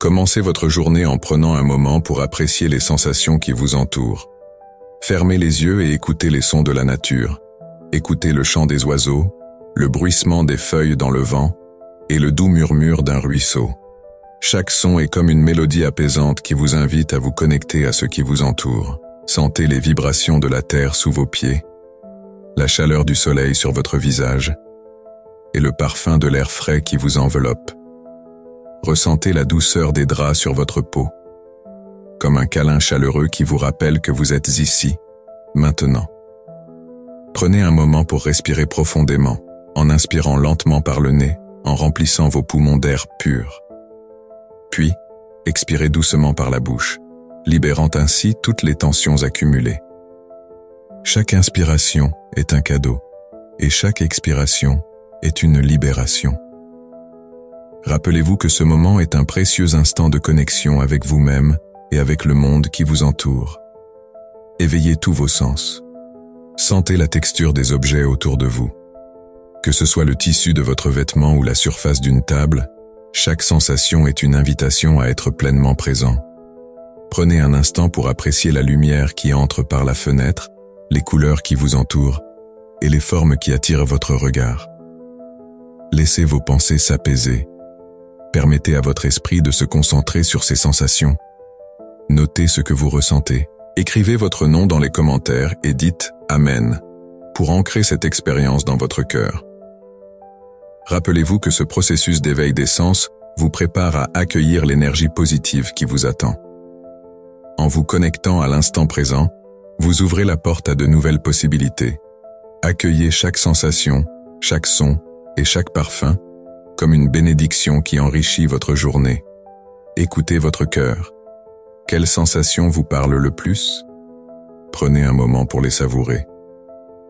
Commencez votre journée en prenant un moment pour apprécier les sensations qui vous entourent. Fermez les yeux et écoutez les sons de la nature. Écoutez le chant des oiseaux, le bruissement des feuilles dans le vent et le doux murmure d'un ruisseau. Chaque son est comme une mélodie apaisante qui vous invite à vous connecter à ce qui vous entoure. Sentez les vibrations de la terre sous vos pieds, la chaleur du soleil sur votre visage et le parfum de l'air frais qui vous enveloppe. Ressentez la douceur des draps sur votre peau, comme un câlin chaleureux qui vous rappelle que vous êtes ici, maintenant. Prenez un moment pour respirer profondément, en inspirant lentement par le nez, en remplissant vos poumons d'air pur. Puis, expirez doucement par la bouche, libérant ainsi toutes les tensions accumulées. Chaque inspiration est un cadeau, et chaque expiration est une libération. Rappelez-vous que ce moment est un précieux instant de connexion avec vous-même et avec le monde qui vous entoure. Éveillez tous vos sens. Sentez la texture des objets autour de vous. Que ce soit le tissu de votre vêtement ou la surface d'une table, chaque sensation est une invitation à être pleinement présent. Prenez un instant pour apprécier la lumière qui entre par la fenêtre, les couleurs qui vous entourent et les formes qui attirent votre regard. Laissez vos pensées s'apaiser. Permettez à votre esprit de se concentrer sur ces sensations. Notez ce que vous ressentez. Écrivez votre nom dans les commentaires et dites « Amen » pour ancrer cette expérience dans votre cœur. Rappelez-vous que ce processus d'éveil des sens vous prépare à accueillir l'énergie positive qui vous attend. En vous connectant à l'instant présent, vous ouvrez la porte à de nouvelles possibilités. Accueillez chaque sensation, chaque son et chaque parfum comme une bénédiction qui enrichit votre journée. Écoutez votre cœur. Quelles sensations vous parlent le plus? Prenez un moment pour les savourer.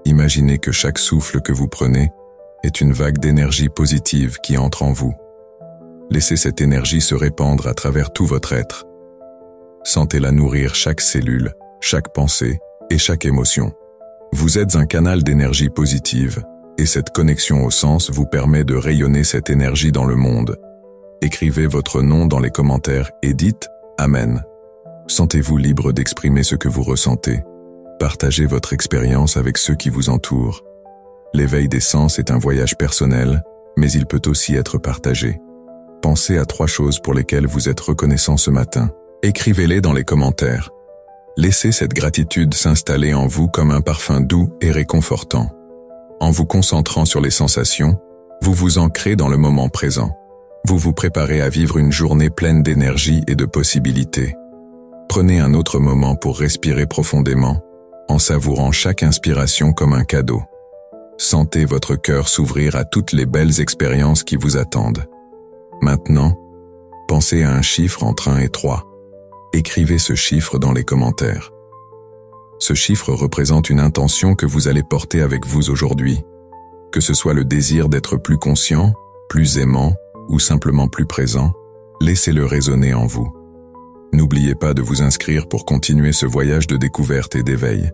Imaginez que chaque souffle que vous prenez est une vague d'énergie positive qui entre en vous. Laissez cette énergie se répandre à travers tout votre être. Sentez-la nourrir chaque cellule, chaque pensée et chaque émotion. Vous êtes un canal d'énergie positive, et cette connexion au sens vous permet de rayonner cette énergie dans le monde. Écrivez votre nom dans les commentaires et dites « Amen ». Sentez-vous libre d'exprimer ce que vous ressentez. Partagez votre expérience avec ceux qui vous entourent. L'éveil des sens est un voyage personnel, mais il peut aussi être partagé. Pensez à 3 choses pour lesquelles vous êtes reconnaissant ce matin. Écrivez-les dans les commentaires. Laissez cette gratitude s'installer en vous comme un parfum doux et réconfortant. En vous concentrant sur les sensations, vous vous ancrez dans le moment présent. Vous vous préparez à vivre une journée pleine d'énergie et de possibilités. Prenez un autre moment pour respirer profondément, en savourant chaque inspiration comme un cadeau. Sentez votre cœur s'ouvrir à toutes les belles expériences qui vous attendent. Maintenant, pensez à un chiffre entre 1 et 3. Écrivez ce chiffre dans les commentaires. Ce chiffre représente une intention que vous allez porter avec vous aujourd'hui. Que ce soit le désir d'être plus conscient, plus aimant ou simplement plus présent, laissez-le résonner en vous. N'oubliez pas de vous inscrire pour continuer ce voyage de découverte et d'éveil.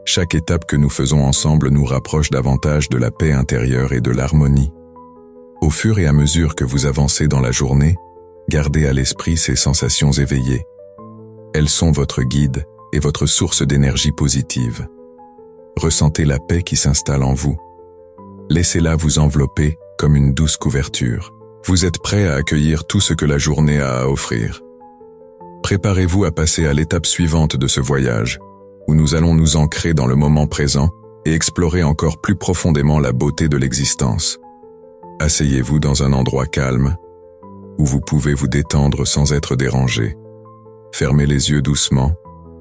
Chaque étape que nous faisons ensemble nous rapproche davantage de la paix intérieure et de l'harmonie. Au fur et à mesure que vous avancez dans la journée, gardez à l'esprit ces sensations éveillées. Elles sont votre guide et votre source d'énergie positive. Ressentez la paix qui s'installe en vous. Laissez-la vous envelopper comme une douce couverture. Vous êtes prêt à accueillir tout ce que la journée a à offrir. Préparez-vous à passer à l'étape suivante de ce voyage, où nous allons nous ancrer dans le moment présent et explorer encore plus profondément la beauté de l'existence. Asseyez-vous dans un endroit calme, où vous pouvez vous détendre sans être dérangé. Fermez les yeux doucement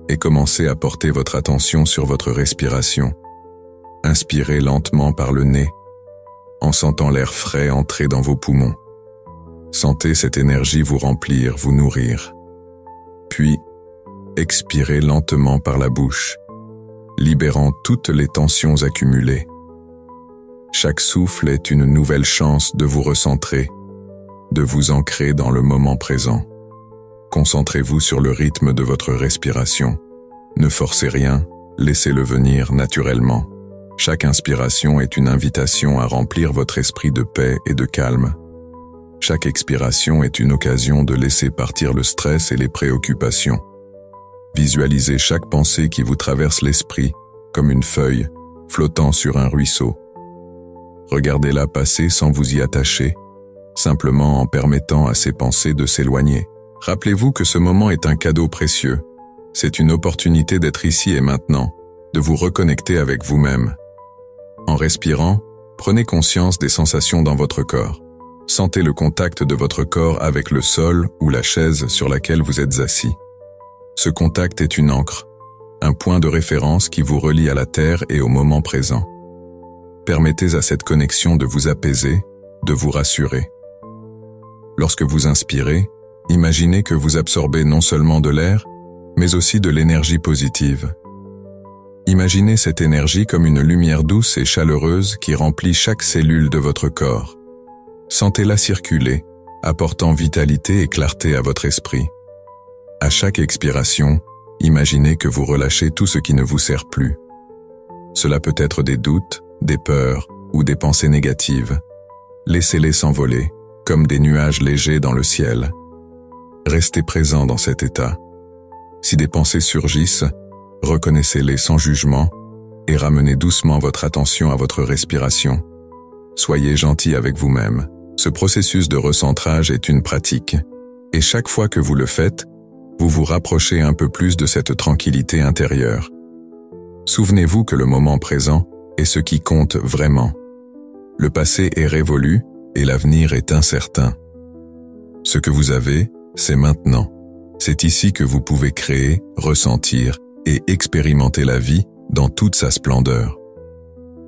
et commencez à porter votre attention sur votre respiration. Inspirez lentement par le nez, en sentant l'air frais entrer dans vos poumons. Sentez cette énergie vous remplir, vous nourrir. Puis, expirez lentement par la bouche, libérant toutes les tensions accumulées. Chaque souffle est une nouvelle chance de vous recentrer, de vous ancrer dans le moment présent. Concentrez-vous sur le rythme de votre respiration. Ne forcez rien, laissez-le venir naturellement. Chaque inspiration est une invitation à remplir votre esprit de paix et de calme. Chaque expiration est une occasion de laisser partir le stress et les préoccupations. Visualisez chaque pensée qui vous traverse l'esprit comme une feuille flottant sur un ruisseau. Regardez-la passer sans vous y attacher, simplement en permettant à ces pensées de s'éloigner. Rappelez-vous que ce moment est un cadeau précieux. C'est une opportunité d'être ici et maintenant, de vous reconnecter avec vous-même. En respirant, prenez conscience des sensations dans votre corps. Sentez le contact de votre corps avec le sol ou la chaise sur laquelle vous êtes assis. Ce contact est une ancre, un point de référence qui vous relie à la terre et au moment présent. Permettez à cette connexion de vous apaiser, de vous rassurer. Lorsque vous inspirez, imaginez que vous absorbez non seulement de l'air, mais aussi de l'énergie positive. Imaginez cette énergie comme une lumière douce et chaleureuse qui remplit chaque cellule de votre corps. Sentez-la circuler, apportant vitalité et clarté à votre esprit. À chaque expiration, imaginez que vous relâchez tout ce qui ne vous sert plus. Cela peut être des doutes, des peurs ou des pensées négatives. Laissez-les s'envoler, comme des nuages légers dans le ciel. Restez présent dans cet état. Si des pensées surgissent, reconnaissez-les sans jugement et ramenez doucement votre attention à votre respiration. Soyez gentil avec vous-même. Ce processus de recentrage est une pratique, et chaque fois que vous le faites, vous vous rapprochez un peu plus de cette tranquillité intérieure. Souvenez-vous que le moment présent est ce qui compte vraiment. Le passé est révolu et l'avenir est incertain. Ce que vous avez, c'est maintenant. C'est ici que vous pouvez créer, ressentir et expérimenter la vie dans toute sa splendeur.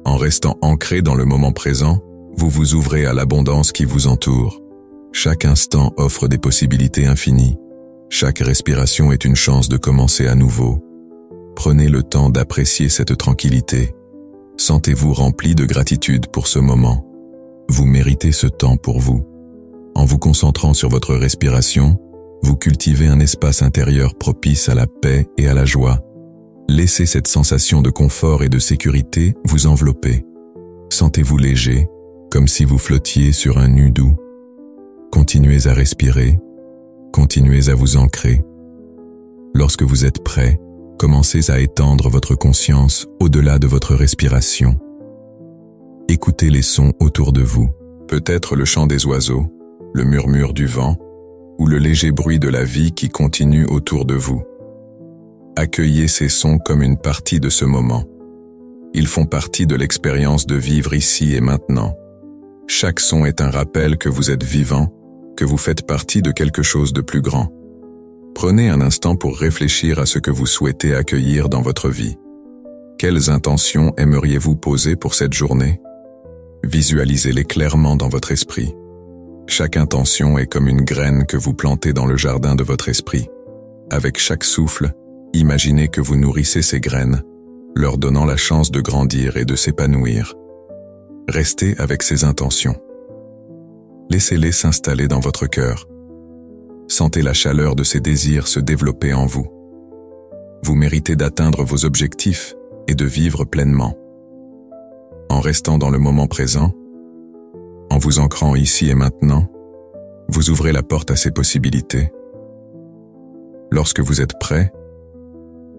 En restant ancré dans le moment présent, vous vous ouvrez à l'abondance qui vous entoure. Chaque instant offre des possibilités infinies. Chaque respiration est une chance de commencer à nouveau. Prenez le temps d'apprécier cette tranquillité. Sentez-vous rempli de gratitude pour ce moment. Vous méritez ce temps pour vous. En vous concentrant sur votre respiration, vous cultivez un espace intérieur propice à la paix et à la joie. Laissez cette sensation de confort et de sécurité vous envelopper. Sentez-vous léger, comme si vous flottiez sur un nu doux. Continuez à respirer, continuez à vous ancrer. Lorsque vous êtes prêt, commencez à étendre votre conscience au-delà de votre respiration. Écoutez les sons autour de vous, peut-être le chant des oiseaux, le murmure du vent, ou le léger bruit de la vie qui continue autour de vous. Accueillez ces sons comme une partie de ce moment. Ils font partie de l'expérience de vivre ici et maintenant. Chaque son est un rappel que vous êtes vivant, que vous faites partie de quelque chose de plus grand. Prenez un instant pour réfléchir à ce que vous souhaitez accueillir dans votre vie. Quelles intentions aimeriez-vous poser pour cette journée? Visualisez-les clairement dans votre esprit. Chaque intention est comme une graine que vous plantez dans le jardin de votre esprit. Avec chaque souffle, imaginez que vous nourrissez ces graines, leur donnant la chance de grandir et de s'épanouir. Restez avec ces intentions. Laissez-les s'installer dans votre cœur. Sentez la chaleur de ces désirs se développer en vous. Vous méritez d'atteindre vos objectifs et de vivre pleinement. En restant dans le moment présent, en vous ancrant ici et maintenant, vous ouvrez la porte à ces possibilités. Lorsque vous êtes prêt,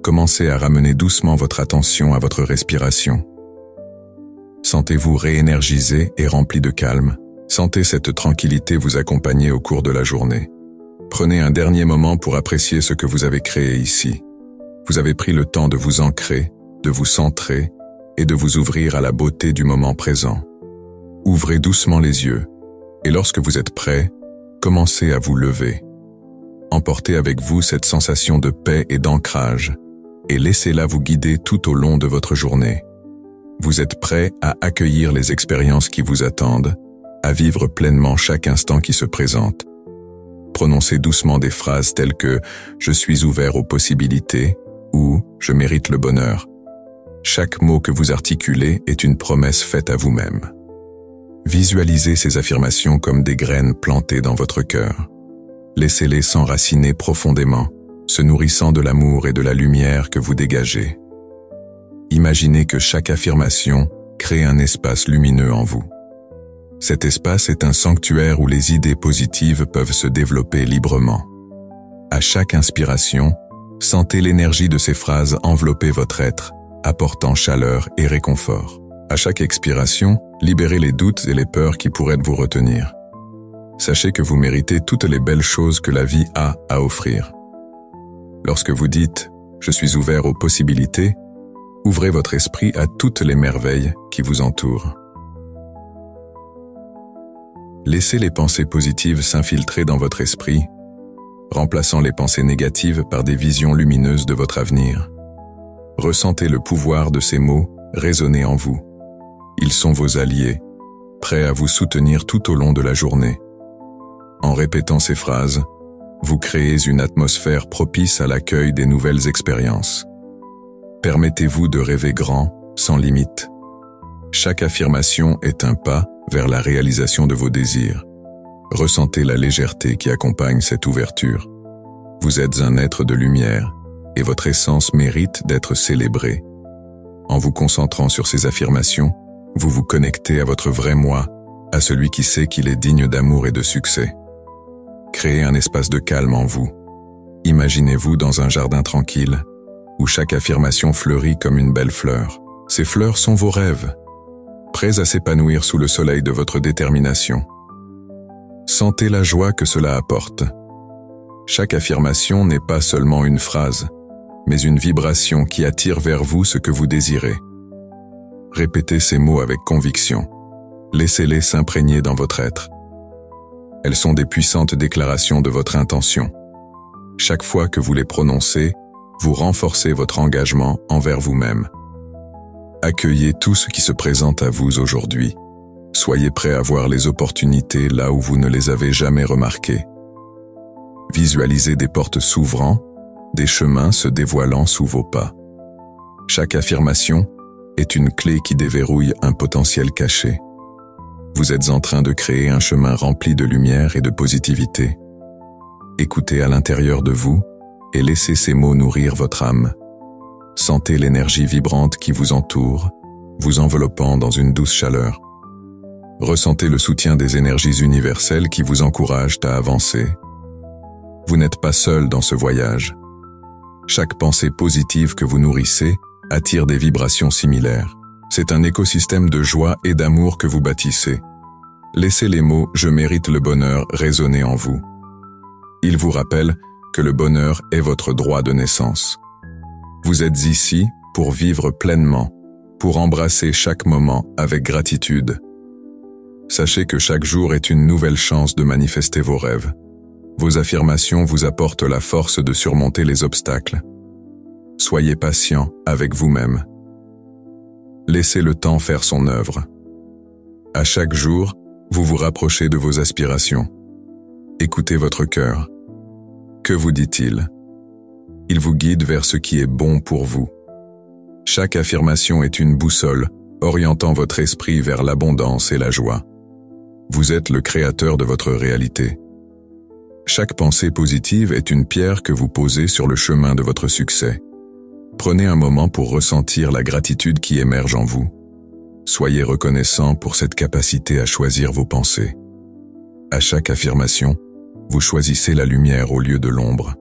commencez à ramener doucement votre attention à votre respiration. Sentez-vous réénergisé et rempli de calme. Sentez cette tranquillité vous accompagner au cours de la journée. Prenez un dernier moment pour apprécier ce que vous avez créé ici. Vous avez pris le temps de vous ancrer, de vous centrer et de vous ouvrir à la beauté du moment présent. Ouvrez doucement les yeux, et lorsque vous êtes prêt, commencez à vous lever. Emportez avec vous cette sensation de paix et d'ancrage, et laissez-la vous guider tout au long de votre journée. Vous êtes prêt à accueillir les expériences qui vous attendent, à vivre pleinement chaque instant qui se présente. Prononcez doucement des phrases telles que « Je suis ouvert aux possibilités » ou « Je mérite le bonheur ». Chaque mot que vous articulez est une promesse faite à vous-même. Visualisez ces affirmations comme des graines plantées dans votre cœur. Laissez-les s'enraciner profondément, se nourrissant de l'amour et de la lumière que vous dégagez. Imaginez que chaque affirmation crée un espace lumineux en vous. Cet espace est un sanctuaire où les idées positives peuvent se développer librement. À chaque inspiration, sentez l'énergie de ces phrases envelopper votre être, apportant chaleur et réconfort. À chaque expiration, libérez les doutes et les peurs qui pourraient vous retenir. Sachez que vous méritez toutes les belles choses que la vie a à offrir. Lorsque vous dites « Je suis ouvert aux possibilités », ouvrez votre esprit à toutes les merveilles qui vous entourent. Laissez les pensées positives s'infiltrer dans votre esprit, remplaçant les pensées négatives par des visions lumineuses de votre avenir. Ressentez le pouvoir de ces mots résonner en vous. Ils sont vos alliés, prêts à vous soutenir tout au long de la journée. En répétant ces phrases, vous créez une atmosphère propice à l'accueil des nouvelles expériences. Permettez-vous de rêver grand, sans limite. Chaque affirmation est un pas vers la réalisation de vos désirs. Ressentez la légèreté qui accompagne cette ouverture. Vous êtes un être de lumière et votre essence mérite d'être célébrée. En vous concentrant sur ces affirmations, vous vous connectez à votre vrai moi, à celui qui sait qu'il est digne d'amour et de succès. Créez un espace de calme en vous. Imaginez-vous dans un jardin tranquille, où chaque affirmation fleurit comme une belle fleur. Ces fleurs sont vos rêves, prêts à s'épanouir sous le soleil de votre détermination. Sentez la joie que cela apporte. Chaque affirmation n'est pas seulement une phrase, mais une vibration qui attire vers vous ce que vous désirez. Répétez ces mots avec conviction. Laissez-les s'imprégner dans votre être. Elles sont des puissantes déclarations de votre intention. Chaque fois que vous les prononcez, vous renforcez votre engagement envers vous-même. Accueillez tout ce qui se présente à vous aujourd'hui. Soyez prêt à voir les opportunités là où vous ne les avez jamais remarquées. Visualisez des portes s'ouvrant, des chemins se dévoilant sous vos pas. Chaque affirmation est une clé qui déverrouille un potentiel caché. Vous êtes en train de créer un chemin rempli de lumière et de positivité. Écoutez à l'intérieur de vous et laissez ces mots nourrir votre âme. Sentez l'énergie vibrante qui vous entoure, vous enveloppant dans une douce chaleur. Ressentez le soutien des énergies universelles qui vous encouragent à avancer. Vous n'êtes pas seul dans ce voyage. Chaque pensée positive que vous nourrissez attire des vibrations similaires. C'est un écosystème de joie et d'amour que vous bâtissez. Laissez les mots « Je mérite le bonheur » résonner en vous. Ils vous rappellent que le bonheur est votre droit de naissance. Vous êtes ici pour vivre pleinement, pour embrasser chaque moment avec gratitude. Sachez que chaque jour est une nouvelle chance de manifester vos rêves. Vos affirmations vous apportent la force de surmonter les obstacles. Soyez patient avec vous-même. Laissez le temps faire son œuvre. À chaque jour, vous vous rapprochez de vos aspirations. Écoutez votre cœur. Que vous dit-il ? Il vous guide vers ce qui est bon pour vous. Chaque affirmation est une boussole, orientant votre esprit vers l'abondance et la joie. Vous êtes le créateur de votre réalité. Chaque pensée positive est une pierre que vous posez sur le chemin de votre succès. Prenez un moment pour ressentir la gratitude qui émerge en vous. Soyez reconnaissant pour cette capacité à choisir vos pensées. À chaque affirmation, vous choisissez la lumière au lieu de l'ombre.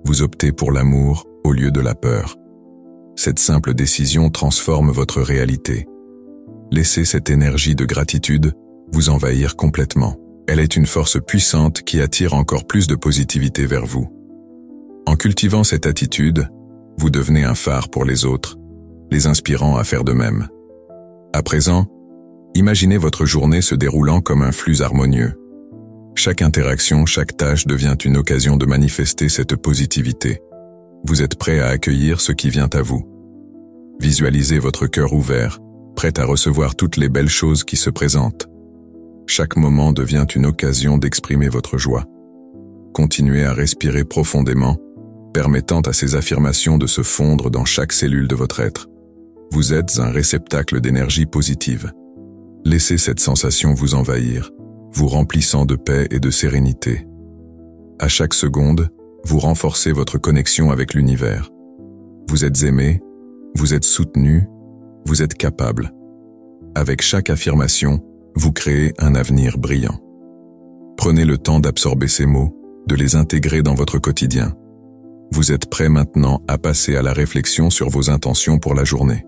Vous optez pour l'amour au lieu de la peur. Cette simple décision transforme votre réalité. Laissez cette énergie de gratitude vous envahir complètement. Elle est une force puissante qui attire encore plus de positivité vers vous. En cultivant cette attitude, vous devenez un phare pour les autres, les inspirant à faire de même. À présent, imaginez votre journée se déroulant comme un flux harmonieux. Chaque interaction, chaque tâche devient une occasion de manifester cette positivité. Vous êtes prêt à accueillir ce qui vient à vous. Visualisez votre cœur ouvert, prêt à recevoir toutes les belles choses qui se présentent. Chaque moment devient une occasion d'exprimer votre joie. Continuez à respirer profondément, permettant à ces affirmations de se fondre dans chaque cellule de votre être. Vous êtes un réceptacle d'énergie positive. Laissez cette sensation vous envahir, vous remplissant de paix et de sérénité. À chaque seconde, vous renforcez votre connexion avec l'univers. Vous êtes aimé, vous êtes soutenu, vous êtes capable. Avec chaque affirmation, vous créez un avenir brillant. Prenez le temps d'absorber ces mots, de les intégrer dans votre quotidien. Vous êtes prêt maintenant à passer à la réflexion sur vos intentions pour la journée.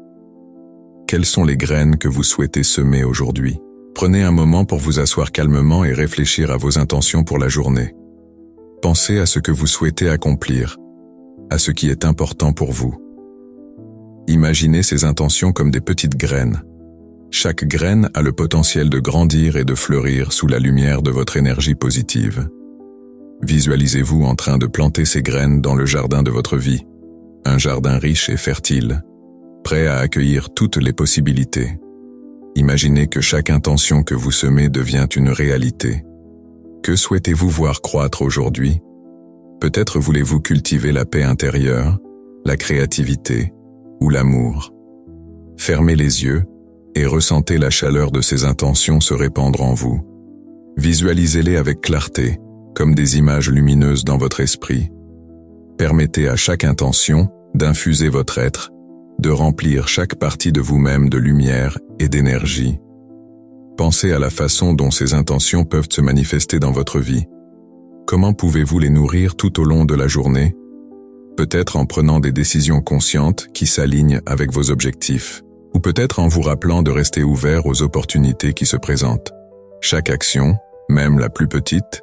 Quelles sont les graines que vous souhaitez semer aujourd'hui? Prenez un moment pour vous asseoir calmement et réfléchir à vos intentions pour la journée. Pensez à ce que vous souhaitez accomplir, à ce qui est important pour vous. Imaginez ces intentions comme des petites graines. Chaque graine a le potentiel de grandir et de fleurir sous la lumière de votre énergie positive. Visualisez-vous en train de planter ces graines dans le jardin de votre vie, un jardin riche et fertile, prêt à accueillir toutes les possibilités. Imaginez que chaque intention que vous semez devient une réalité. Que souhaitez-vous voir croître aujourd'hui? Peut-être voulez-vous cultiver la paix intérieure, la créativité ou l'amour. Fermez les yeux et ressentez la chaleur de ces intentions se répandre en vous. Visualisez-les avec clarté, comme des images lumineuses dans votre esprit. Permettez à chaque intention d'infuser votre être, de remplir chaque partie de vous-même de lumière et d'énergie. Pensez à la façon dont ces intentions peuvent se manifester dans votre vie. Comment pouvez-vous les nourrir tout au long de la journée? Peut-être en prenant des décisions conscientes qui s'alignent avec vos objectifs, ou peut-être en vous rappelant de rester ouvert aux opportunités qui se présentent. Chaque action, même la plus petite,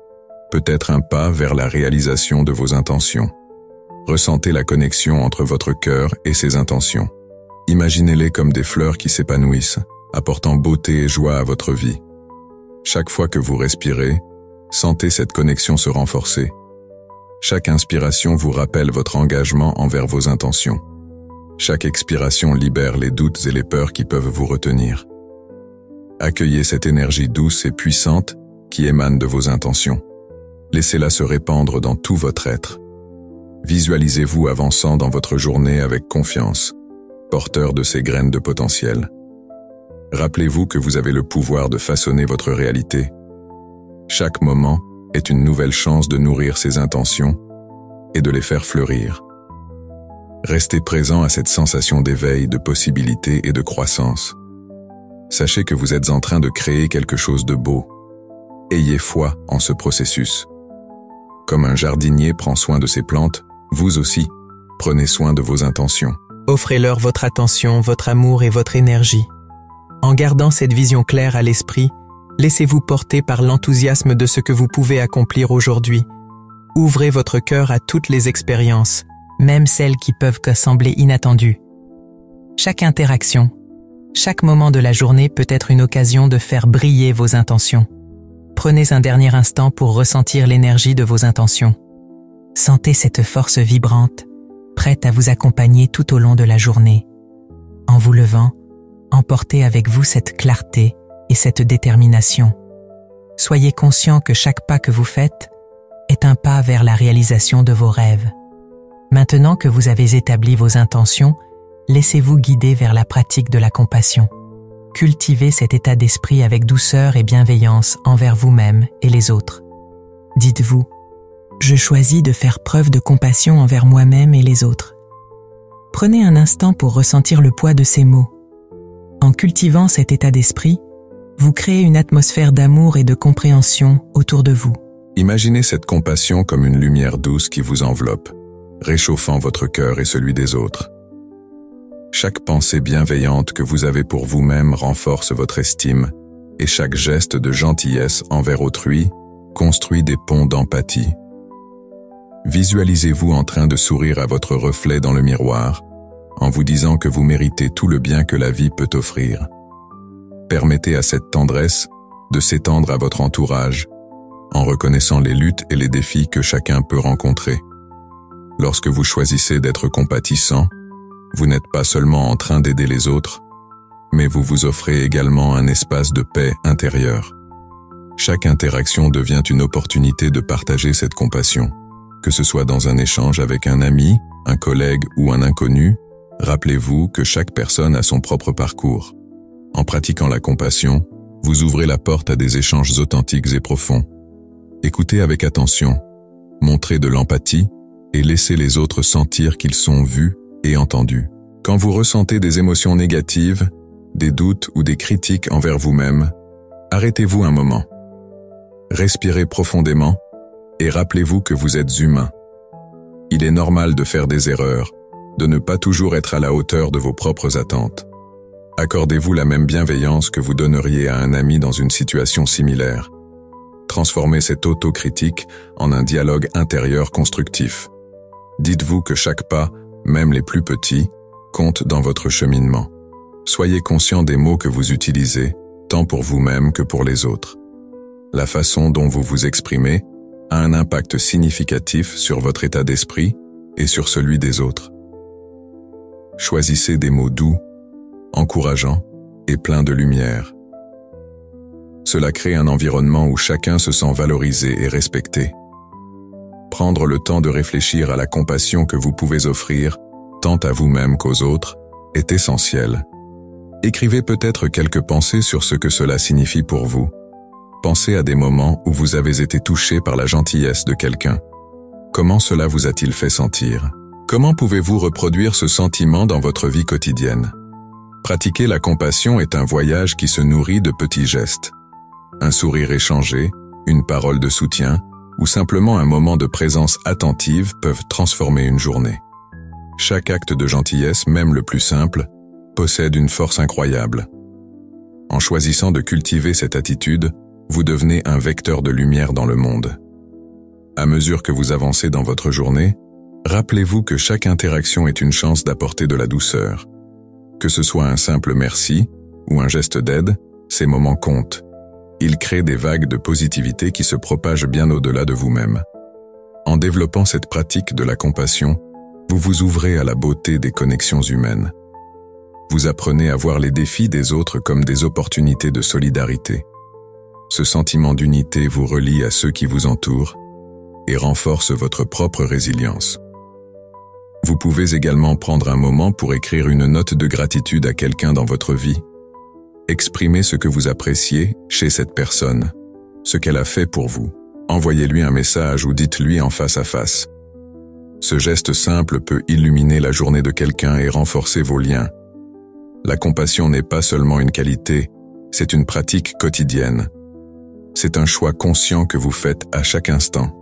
peut être un pas vers la réalisation de vos intentions. Ressentez la connexion entre votre cœur et ces intentions. Imaginez-les comme des fleurs qui s'épanouissent, apportant beauté et joie à votre vie. Chaque fois que vous respirez, sentez cette connexion se renforcer. Chaque inspiration vous rappelle votre engagement envers vos intentions. Chaque expiration libère les doutes et les peurs qui peuvent vous retenir. Accueillez cette énergie douce et puissante qui émane de vos intentions. Laissez-la se répandre dans tout votre être. Visualisez-vous avançant dans votre journée avec confiance, porteur de ces graines de potentiel. Rappelez-vous que vous avez le pouvoir de façonner votre réalité. Chaque moment est une nouvelle chance de nourrir ces intentions et de les faire fleurir. Restez présent à cette sensation d'éveil, de possibilité et de croissance. Sachez que vous êtes en train de créer quelque chose de beau. Ayez foi en ce processus. Comme un jardinier prend soin de ses plantes, vous aussi, prenez soin de vos intentions. Offrez-leur votre attention, votre amour et votre énergie. En gardant cette vision claire à l'esprit, laissez-vous porter par l'enthousiasme de ce que vous pouvez accomplir aujourd'hui. Ouvrez votre cœur à toutes les expériences, même celles qui peuvent sembler inattendues. Chaque interaction, chaque moment de la journée peut être une occasion de faire briller vos intentions. Prenez un dernier instant pour ressentir l'énergie de vos intentions. Sentez cette force vibrante, prête à vous accompagner tout au long de la journée. En vous levant, emportez avec vous cette clarté et cette détermination. Soyez conscient que chaque pas que vous faites est un pas vers la réalisation de vos rêves. Maintenant que vous avez établi vos intentions, laissez-vous guider vers la pratique de la compassion. Cultivez cet état d'esprit avec douceur et bienveillance envers vous-même et les autres. Dites-vous, je choisis de faire preuve de compassion envers moi-même et les autres. Prenez un instant pour ressentir le poids de ces mots. En cultivant cet état d'esprit, vous créez une atmosphère d'amour et de compréhension autour de vous. Imaginez cette compassion comme une lumière douce qui vous enveloppe, réchauffant votre cœur et celui des autres. Chaque pensée bienveillante que vous avez pour vous-même renforce votre estime, et chaque geste de gentillesse envers autrui construit des ponts d'empathie. Visualisez-vous en train de sourire à votre reflet dans le miroir, en vous disant que vous méritez tout le bien que la vie peut offrir. Permettez à cette tendresse de s'étendre à votre entourage, en reconnaissant les luttes et les défis que chacun peut rencontrer. Lorsque vous choisissez d'être compatissant, vous n'êtes pas seulement en train d'aider les autres, mais vous vous offrez également un espace de paix intérieure. Chaque interaction devient une opportunité de partager cette compassion. Que ce soit dans un échange avec un ami, un collègue ou un inconnu, rappelez-vous que chaque personne a son propre parcours. En pratiquant la compassion, vous ouvrez la porte à des échanges authentiques et profonds. Écoutez avec attention, montrez de l'empathie et laissez les autres sentir qu'ils sont vus et entendus. Quand vous ressentez des émotions négatives, des doutes ou des critiques envers vous-même, Arrêtez-vous un moment. Respirez profondément et rappelez-vous que vous êtes humain. Il est normal de faire des erreurs, de ne pas toujours être à la hauteur de vos propres attentes. Accordez-vous la même bienveillance que vous donneriez à un ami dans une situation similaire. Transformez cette autocritique en un dialogue intérieur constructif. Dites-vous que chaque pas, même les plus petits, compte dans votre cheminement. Soyez conscient des mots que vous utilisez, tant pour vous-même que pour les autres. La façon dont vous vous exprimez a un impact significatif sur votre état d'esprit et sur celui des autres. Choisissez des mots doux, encourageants et pleins de lumière. Cela crée un environnement où chacun se sent valorisé et respecté. Prendre le temps de réfléchir à la compassion que vous pouvez offrir, tant à vous-même qu'aux autres, est essentiel. Écrivez peut-être quelques pensées sur ce que cela signifie pour vous. Pensez à des moments où vous avez été touché par la gentillesse de quelqu'un. Comment cela vous a-t-il fait sentir? Comment pouvez-vous reproduire ce sentiment dans votre vie quotidienne? Pratiquer la compassion est un voyage qui se nourrit de petits gestes. Un sourire échangé, une parole de soutien, ou simplement un moment de présence attentive peuvent transformer une journée. Chaque acte de gentillesse, même le plus simple, possède une force incroyable. En choisissant de cultiver cette attitude, vous devenez un vecteur de lumière dans le monde. À mesure que vous avancez dans votre journée, rappelez-vous que chaque interaction est une chance d'apporter de la douceur. Que ce soit un simple merci ou un geste d'aide, ces moments comptent. Ils créent des vagues de positivité qui se propagent bien au-delà de vous-même. En développant cette pratique de la compassion, vous vous ouvrez à la beauté des connexions humaines. Vous apprenez à voir les défis des autres comme des opportunités de solidarité. Ce sentiment d'unité vous relie à ceux qui vous entourent et renforce votre propre résilience. Vous pouvez également prendre un moment pour écrire une note de gratitude à quelqu'un dans votre vie. Exprimez ce que vous appréciez chez cette personne, ce qu'elle a fait pour vous. Envoyez-lui un message ou dites-lui en face à face. Ce geste simple peut illuminer la journée de quelqu'un et renforcer vos liens. La compassion n'est pas seulement une qualité, c'est une pratique quotidienne. C'est un choix conscient que vous faites à chaque instant.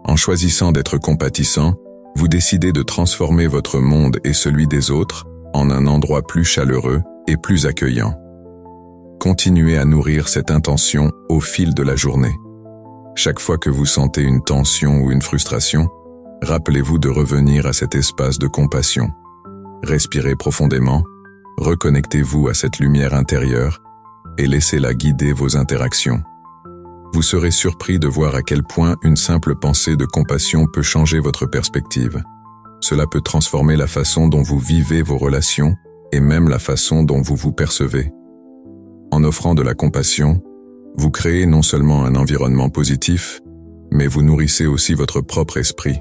En choisissant d'être compatissant, vous décidez de transformer votre monde et celui des autres en un endroit plus chaleureux et plus accueillant. Continuez à nourrir cette intention au fil de la journée. Chaque fois que vous sentez une tension ou une frustration, rappelez-vous de revenir à cet espace de compassion. Respirez profondément, reconnectez-vous à cette lumière intérieure et laissez-la guider vos interactions. Vous serez surpris de voir à quel point une simple pensée de compassion peut changer votre perspective. Cela peut transformer la façon dont vous vivez vos relations et même la façon dont vous vous percevez. En offrant de la compassion, vous créez non seulement un environnement positif, mais vous nourrissez aussi votre propre esprit.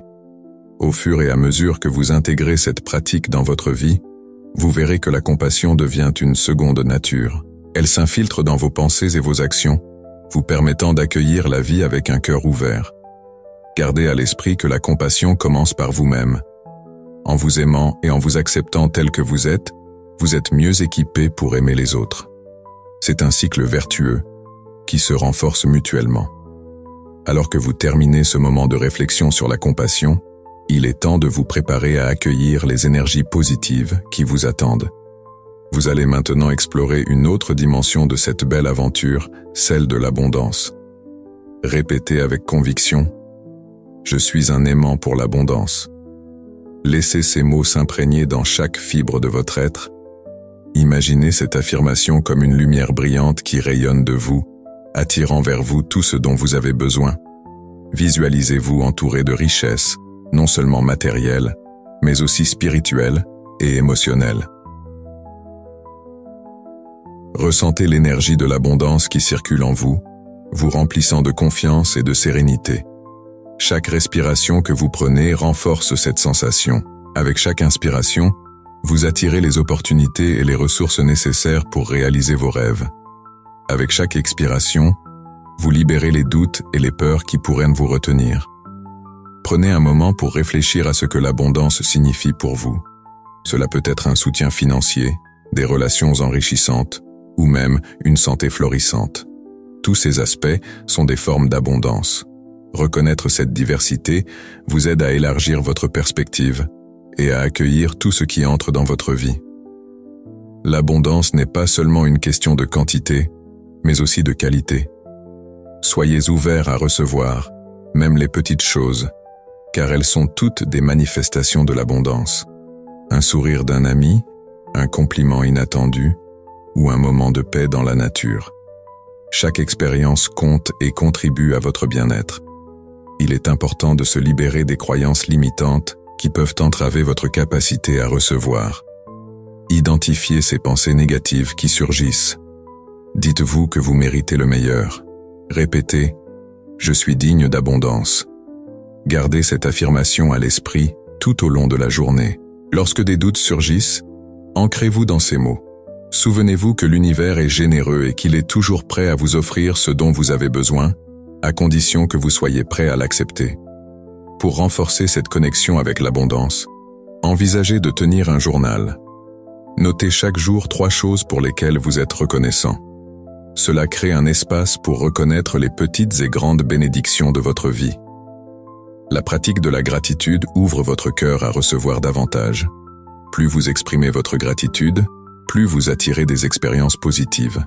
Au fur et à mesure que vous intégrez cette pratique dans votre vie, vous verrez que la compassion devient une seconde nature. Elle s'infiltre dans vos pensées et vos actions, vous permettant d'accueillir la vie avec un cœur ouvert. Gardez à l'esprit que la compassion commence par vous-même. En vous aimant et en vous acceptant tel que vous êtes mieux équipé pour aimer les autres. C'est un cycle vertueux qui se renforce mutuellement. Alors que vous terminez ce moment de réflexion sur la compassion, il est temps de vous préparer à accueillir les énergies positives qui vous attendent. Vous allez maintenant explorer une autre dimension de cette belle aventure, celle de l'abondance. Répétez avec conviction « Je suis un aimant pour l'abondance ». Laissez ces mots s'imprégner dans chaque fibre de votre être. Imaginez cette affirmation comme une lumière brillante qui rayonne de vous, attirant vers vous tout ce dont vous avez besoin. Visualisez-vous entouré de richesses, non seulement matérielles, mais aussi spirituelles et émotionnelles. Ressentez l'énergie de l'abondance qui circule en vous, vous remplissant de confiance et de sérénité. Chaque respiration que vous prenez renforce cette sensation. Avec chaque inspiration, vous attirez les opportunités et les ressources nécessaires pour réaliser vos rêves. Avec chaque expiration, vous libérez les doutes et les peurs qui pourraient vous retenir. Prenez un moment pour réfléchir à ce que l'abondance signifie pour vous. Cela peut être un soutien financier, des relations enrichissantes, ou même une santé florissante. Tous ces aspects sont des formes d'abondance. Reconnaître cette diversité vous aide à élargir votre perspective et à accueillir tout ce qui entre dans votre vie. L'abondance n'est pas seulement une question de quantité, mais aussi de qualité. Soyez ouverts à recevoir, même les petites choses, car elles sont toutes des manifestations de l'abondance. Un sourire d'un ami, un compliment inattendu, ou un moment de paix dans la nature. Chaque expérience compte et contribue à votre bien-être. Il est important de se libérer des croyances limitantes qui peuvent entraver votre capacité à recevoir. Identifiez ces pensées négatives qui surgissent. Dites-vous que vous méritez le meilleur. Répétez « Je suis digne d'abondance ». Gardez cette affirmation à l'esprit tout au long de la journée. Lorsque des doutes surgissent, ancrez-vous dans ces mots. Souvenez-vous que l'univers est généreux et qu'il est toujours prêt à vous offrir ce dont vous avez besoin, à condition que vous soyez prêt à l'accepter. Pour renforcer cette connexion avec l'abondance, envisagez de tenir un journal. Notez chaque jour 3 choses pour lesquelles vous êtes reconnaissant. Cela crée un espace pour reconnaître les petites et grandes bénédictions de votre vie. La pratique de la gratitude ouvre votre cœur à recevoir davantage. Plus vous exprimez votre gratitude, plus vous attirez des expériences positives.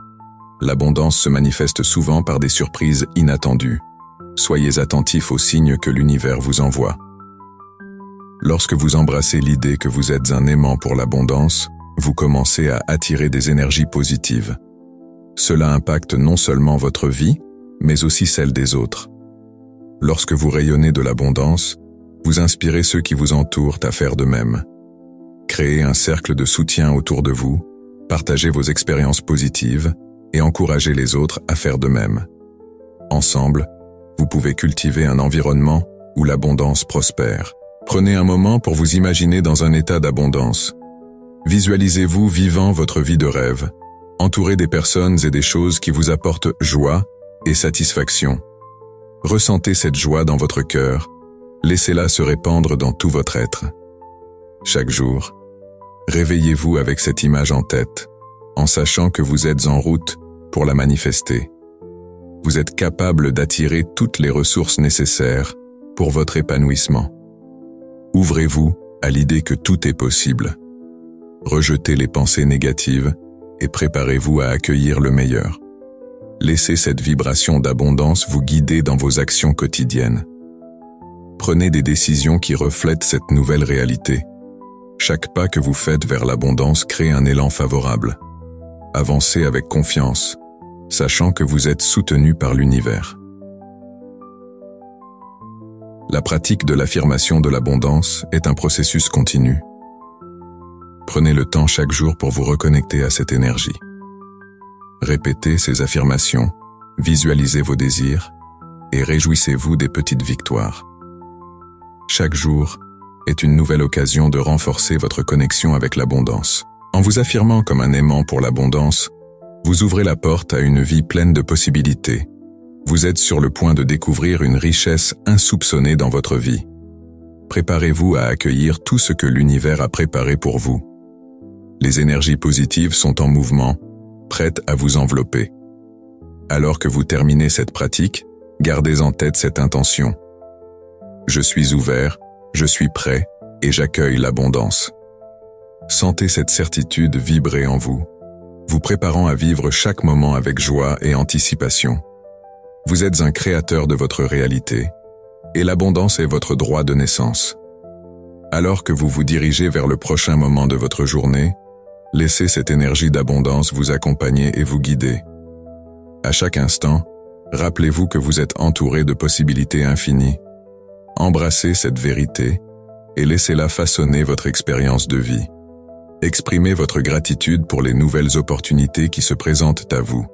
L'abondance se manifeste souvent par des surprises inattendues. Soyez attentifs aux signes que l'univers vous envoie. Lorsque vous embrassez l'idée que vous êtes un aimant pour l'abondance, vous commencez à attirer des énergies positives. Cela impacte non seulement votre vie, mais aussi celle des autres. Lorsque vous rayonnez de l'abondance, vous inspirez ceux qui vous entourent à faire de même. Créez un cercle de soutien autour de vous, partagez vos expériences positives et encouragez les autres à faire de même. Ensemble, vous pouvez cultiver un environnement où l'abondance prospère. Prenez un moment pour vous imaginer dans un état d'abondance. Visualisez-vous vivant votre vie de rêve, entouré des personnes et des choses qui vous apportent joie et satisfaction. Ressentez cette joie dans votre cœur, laissez-la se répandre dans tout votre être. Chaque jour, réveillez-vous avec cette image en tête, en sachant que vous êtes en route pour la manifester. Vous êtes capable d'attirer toutes les ressources nécessaires pour votre épanouissement. Ouvrez-vous à l'idée que tout est possible. Rejetez les pensées négatives et préparez-vous à accueillir le meilleur. Laissez cette vibration d'abondance vous guider dans vos actions quotidiennes. Prenez des décisions qui reflètent cette nouvelle réalité. Chaque pas que vous faites vers l'abondance crée un élan favorable. Avancez avec confiance, sachant que vous êtes soutenu par l'univers. La pratique de l'affirmation de l'abondance est un processus continu. Prenez le temps chaque jour pour vous reconnecter à cette énergie. Répétez ces affirmations, visualisez vos désirs et réjouissez-vous des petites victoires. Chaque jour est une nouvelle occasion de renforcer votre connexion avec l'abondance. En vous affirmant comme un aimant pour l'abondance, vous ouvrez la porte à une vie pleine de possibilités. Vous êtes sur le point de découvrir une richesse insoupçonnée dans votre vie. Préparez-vous à accueillir tout ce que l'univers a préparé pour vous. Les énergies positives sont en mouvement, prêtes à vous envelopper. Alors que vous terminez cette pratique, gardez en tête cette intention. Je suis ouvert, je suis prêt et j'accueille l'abondance. Sentez cette certitude vibrer en vous, vous préparant à vivre chaque moment avec joie et anticipation. Vous êtes un créateur de votre réalité, et l'abondance est votre droit de naissance. Alors que vous vous dirigez vers le prochain moment de votre journée, laissez cette énergie d'abondance vous accompagner et vous guider. À chaque instant, rappelez-vous que vous êtes entouré de possibilités infinies. Embrassez cette vérité et laissez-la façonner votre expérience de vie. Exprimez votre gratitude pour les nouvelles opportunités qui se présentent à vous.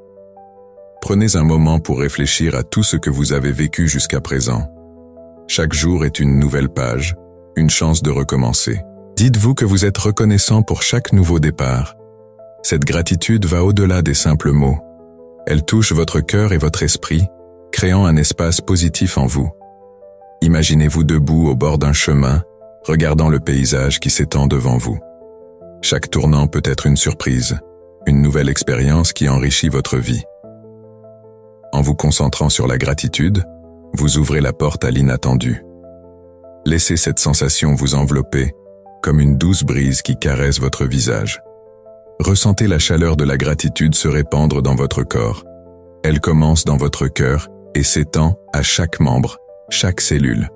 Prenez un moment pour réfléchir à tout ce que vous avez vécu jusqu'à présent. Chaque jour est une nouvelle page, une chance de recommencer. Dites-vous que vous êtes reconnaissant pour chaque nouveau départ. Cette gratitude va au-delà des simples mots. Elle touche votre cœur et votre esprit, créant un espace positif en vous. Imaginez-vous debout au bord d'un chemin, regardant le paysage qui s'étend devant vous. Chaque tournant peut être une surprise, une nouvelle expérience qui enrichit votre vie. En vous concentrant sur la gratitude, vous ouvrez la porte à l'inattendu. Laissez cette sensation vous envelopper, comme une douce brise qui caresse votre visage. Ressentez la chaleur de la gratitude se répandre dans votre corps. Elle commence dans votre cœur et s'étend à chaque membre, chaque cellule.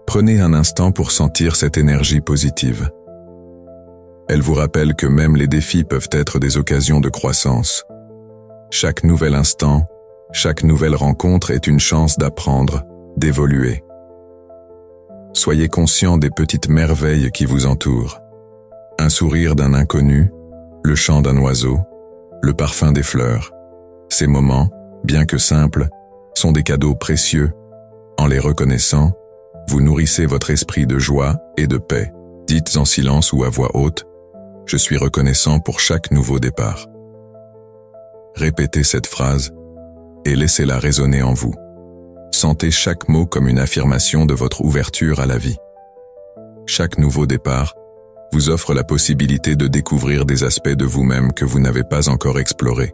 Prenez un instant pour sentir cette énergie positive. Elle vous rappelle que même les défis peuvent être des occasions de croissance. Chaque nouvel instant, chaque nouvelle rencontre est une chance d'apprendre, d'évoluer. Soyez conscient des petites merveilles qui vous entourent. Un sourire d'un inconnu, le chant d'un oiseau, le parfum des fleurs. Ces moments, bien que simples, sont des cadeaux précieux. En les reconnaissant, vous nourrissez votre esprit de joie et de paix. Dites en silence ou à voix haute, « Je suis reconnaissant pour chaque nouveau départ ». Répétez cette phrase et laissez-la résonner en vous. Sentez chaque mot comme une affirmation de votre ouverture à la vie. Chaque nouveau départ vous offre la possibilité de découvrir des aspects de vous-même que vous n'avez pas encore explorés.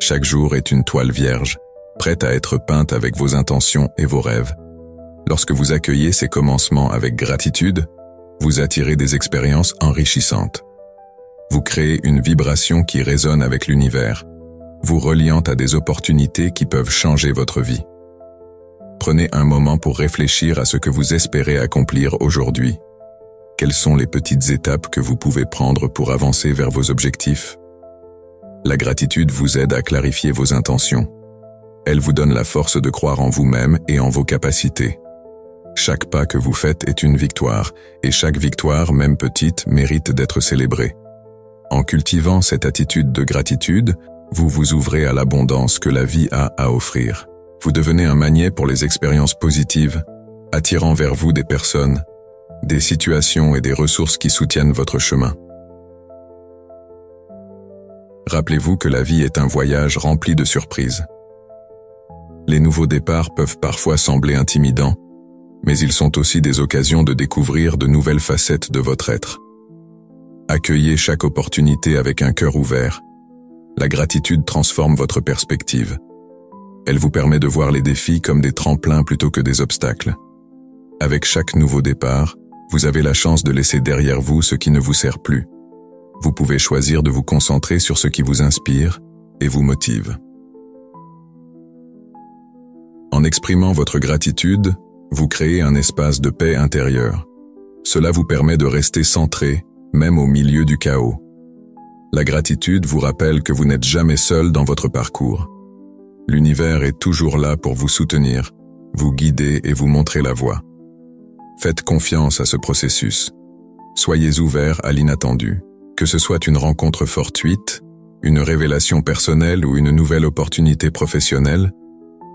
Chaque jour est une toile vierge, prête à être peinte avec vos intentions et vos rêves. Lorsque vous accueillez ces commencements avec gratitude, vous attirez des expériences enrichissantes. Vous créez une vibration qui résonne avec l'univers, vous reliant à des opportunités qui peuvent changer votre vie. Prenez un moment pour réfléchir à ce que vous espérez accomplir aujourd'hui. Quelles sont les petites étapes que vous pouvez prendre pour avancer vers vos objectifs? La gratitude vous aide à clarifier vos intentions. Elle vous donne la force de croire en vous-même et en vos capacités. Chaque pas que vous faites est une victoire, et chaque victoire, même petite, mérite d'être célébrée. En cultivant cette attitude de gratitude, vous vous ouvrez à l'abondance que la vie a à offrir. Vous devenez un magnet pour les expériences positives, attirant vers vous des personnes, des situations et des ressources qui soutiennent votre chemin. Rappelez-vous que la vie est un voyage rempli de surprises. Les nouveaux départs peuvent parfois sembler intimidants, mais ils sont aussi des occasions de découvrir de nouvelles facettes de votre être. Accueillez chaque opportunité avec un cœur ouvert. La gratitude transforme votre perspective. Elle vous permet de voir les défis comme des tremplins plutôt que des obstacles. Avec chaque nouveau départ, vous avez la chance de laisser derrière vous ce qui ne vous sert plus. Vous pouvez choisir de vous concentrer sur ce qui vous inspire et vous motive. En exprimant votre gratitude, vous créez un espace de paix intérieure. Cela vous permet de rester centré, même au milieu du chaos. La gratitude vous rappelle que vous n'êtes jamais seul dans votre parcours. L'univers est toujours là pour vous soutenir, vous guider et vous montrer la voie. Faites confiance à ce processus. Soyez ouverts à l'inattendu. Que ce soit une rencontre fortuite, une révélation personnelle ou une nouvelle opportunité professionnelle,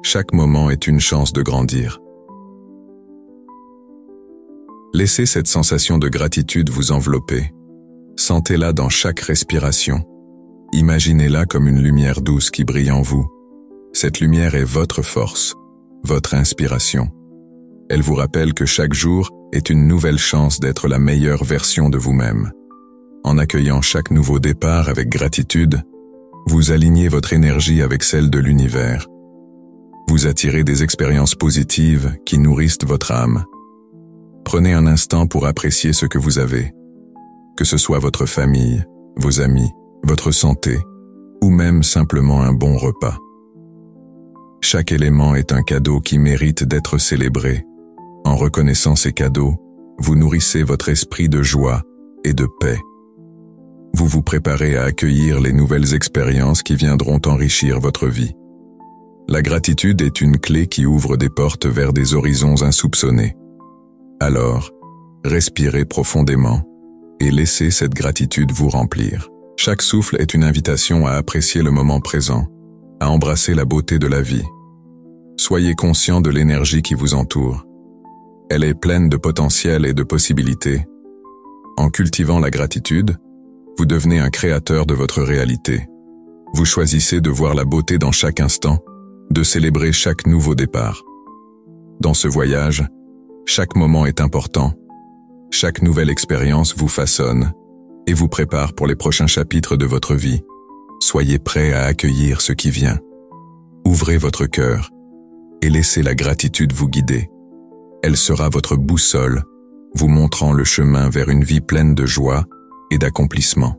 chaque moment est une chance de grandir. Laissez cette sensation de gratitude vous envelopper. Sentez-la dans chaque respiration. Imaginez-la comme une lumière douce qui brille en vous. Cette lumière est votre force, votre inspiration. Elle vous rappelle que chaque jour est une nouvelle chance d'être la meilleure version de vous-même. En accueillant chaque nouveau départ avec gratitude, vous alignez votre énergie avec celle de l'univers. Vous attirez des expériences positives qui nourrissent votre âme. Prenez un instant pour apprécier ce que vous avez, que ce soit votre famille, vos amis, votre santé, ou même simplement un bon repas. Chaque élément est un cadeau qui mérite d'être célébré. En reconnaissant ces cadeaux, vous nourrissez votre esprit de joie et de paix. Vous vous préparez à accueillir les nouvelles expériences qui viendront enrichir votre vie. La gratitude est une clé qui ouvre des portes vers des horizons insoupçonnés. Alors, respirez profondément et laissez cette gratitude vous remplir. Chaque souffle est une invitation à apprécier le moment présent, à embrasser la beauté de la vie. Soyez conscient de l'énergie qui vous entoure. Elle est pleine de potentiel et de possibilités. En cultivant la gratitude, vous devenez un créateur de votre réalité. Vous choisissez de voir la beauté dans chaque instant, de célébrer chaque nouveau départ. Dans ce voyage, chaque moment est important. Chaque nouvelle expérience vous façonne et vous prépare pour les prochains chapitres de votre vie. Soyez prêts à accueillir ce qui vient. Ouvrez votre cœur et laissez la gratitude vous guider. Elle sera votre boussole, vous montrant le chemin vers une vie pleine de joie et d'accomplissement.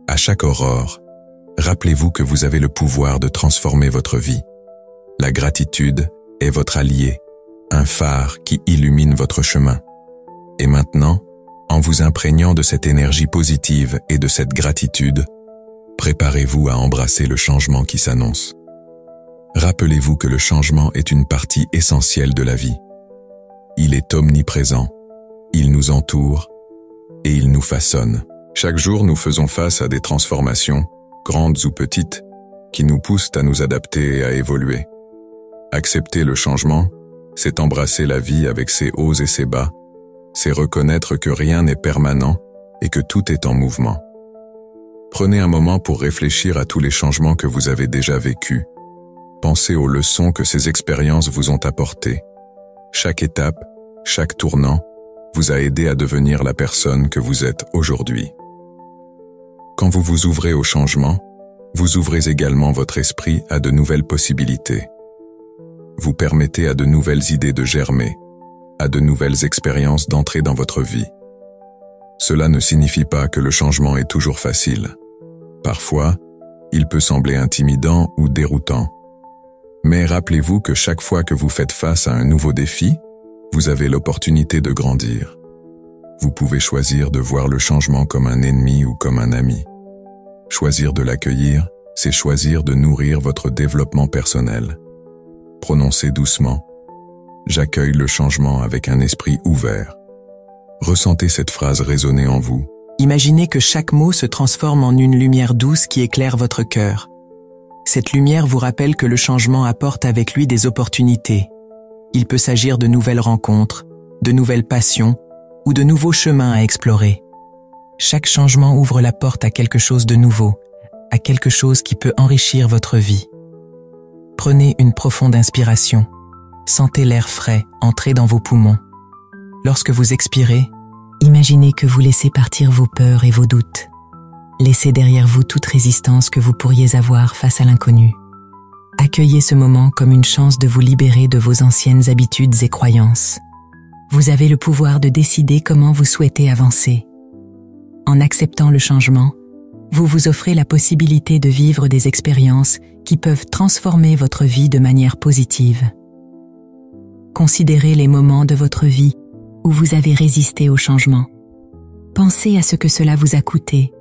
À chaque aurore, rappelez-vous que vous avez le pouvoir de transformer votre vie. La gratitude est votre allié, un phare qui illumine votre chemin. Et maintenant, en vous imprégnant de cette énergie positive et de cette gratitude, préparez-vous à embrasser le changement qui s'annonce. Rappelez-vous que le changement est une partie essentielle de la vie. Il est omniprésent, il nous entoure et il nous façonne. Chaque jour, nous faisons face à des transformations, grandes ou petites, qui nous poussent à nous adapter et à évoluer. Accepter le changement, c'est embrasser la vie avec ses hauts et ses bas, c'est reconnaître que rien n'est permanent et que tout est en mouvement. Prenez un moment pour réfléchir à tous les changements que vous avez déjà vécus. Pensez aux leçons que ces expériences vous ont apportées. Chaque étape, chaque tournant, vous a aidé à devenir la personne que vous êtes aujourd'hui. Quand vous vous ouvrez au changement, vous ouvrez également votre esprit à de nouvelles possibilités. Vous permettez à de nouvelles idées de germer, à de nouvelles expériences d'entrer dans votre vie. Cela ne signifie pas que le changement est toujours facile. Parfois, il peut sembler intimidant ou déroutant. Mais rappelez-vous que chaque fois que vous faites face à un nouveau défi, vous avez l'opportunité de grandir. Vous pouvez choisir de voir le changement comme un ennemi ou comme un ami. Choisir de l'accueillir, c'est choisir de nourrir votre développement personnel. Prononcez doucement. J'accueille le changement avec un esprit ouvert. Ressentez cette phrase résonner en vous. Imaginez que chaque mot se transforme en une lumière douce qui éclaire votre cœur. Cette lumière vous rappelle que le changement apporte avec lui des opportunités. Il peut s'agir de nouvelles rencontres, de nouvelles passions ou de nouveaux chemins à explorer. Chaque changement ouvre la porte à quelque chose de nouveau, à quelque chose qui peut enrichir votre vie. Prenez une profonde inspiration. Sentez l'air frais entrer dans vos poumons. Lorsque vous expirez, imaginez que vous laissez partir vos peurs et vos doutes. Laissez derrière vous toute résistance que vous pourriez avoir face à l'inconnu. Accueillez ce moment comme une chance de vous libérer de vos anciennes habitudes et croyances. Vous avez le pouvoir de décider comment vous souhaitez avancer. En acceptant le changement, vous vous offrez la possibilité de vivre des expériences qui peuvent transformer votre vie de manière positive. Considérez les moments de votre vie où vous avez résisté au changement. Pensez à ce que cela vous a coûté.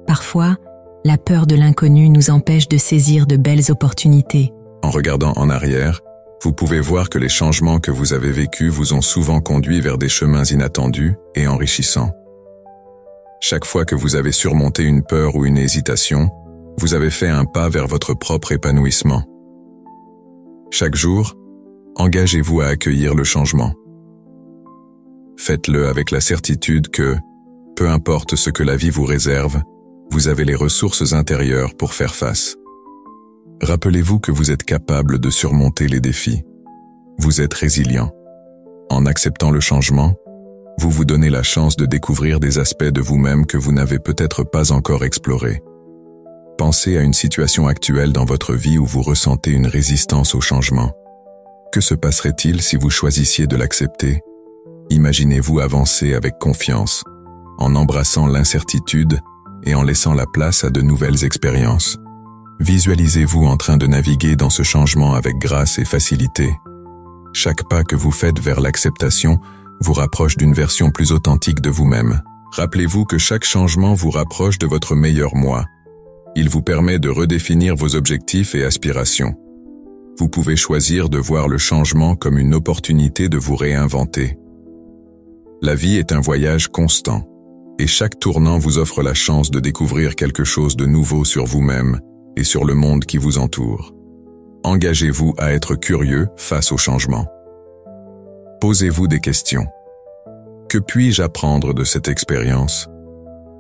Parfois, la peur de l'inconnu nous empêche de saisir de belles opportunités. En regardant en arrière, vous pouvez voir que les changements que vous avez vécus vous ont souvent conduit vers des chemins inattendus et enrichissants. Chaque fois que vous avez surmonté une peur ou une hésitation, vous avez fait un pas vers votre propre épanouissement. Chaque jour, engagez-vous à accueillir le changement. Faites-le avec la certitude que, peu importe ce que la vie vous réserve, vous avez les ressources intérieures pour faire face. Rappelez-vous que vous êtes capable de surmonter les défis. Vous êtes résilient. En acceptant le changement, vous vous donnez la chance de découvrir des aspects de vous-même que vous n'avez peut-être pas encore explorés. Pensez à une situation actuelle dans votre vie où vous ressentez une résistance au changement. Que se passerait-il si vous choisissiez de l'accepter? Imaginez-vous avancer avec confiance, en embrassant l'incertitude et en laissant la place à de nouvelles expériences. Visualisez-vous en train de naviguer dans ce changement avec grâce et facilité. Chaque pas que vous faites vers l'acceptation vous rapproche d'une version plus authentique de vous-même. Rappelez-vous que chaque changement vous rapproche de votre meilleur moi. Il vous permet de redéfinir vos objectifs et aspirations. Vous pouvez choisir de voir le changement comme une opportunité de vous réinventer. La vie est un voyage constant, et chaque tournant vous offre la chance de découvrir quelque chose de nouveau sur vous-même et sur le monde qui vous entoure. Engagez-vous à être curieux face au changement. Posez-vous des questions. Que puis-je apprendre de cette expérience?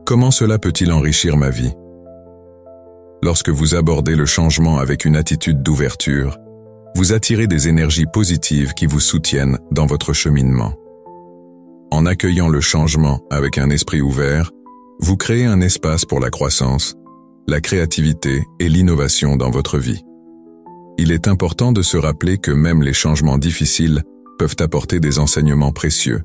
Comment cela peut-il enrichir ma vie? Lorsque vous abordez le changement avec une attitude d'ouverture, vous attirez des énergies positives qui vous soutiennent dans votre cheminement. En accueillant le changement avec un esprit ouvert, vous créez un espace pour la croissance, la créativité et l'innovation dans votre vie. Il est important de se rappeler que même les changements difficiles peuvent apporter des enseignements précieux.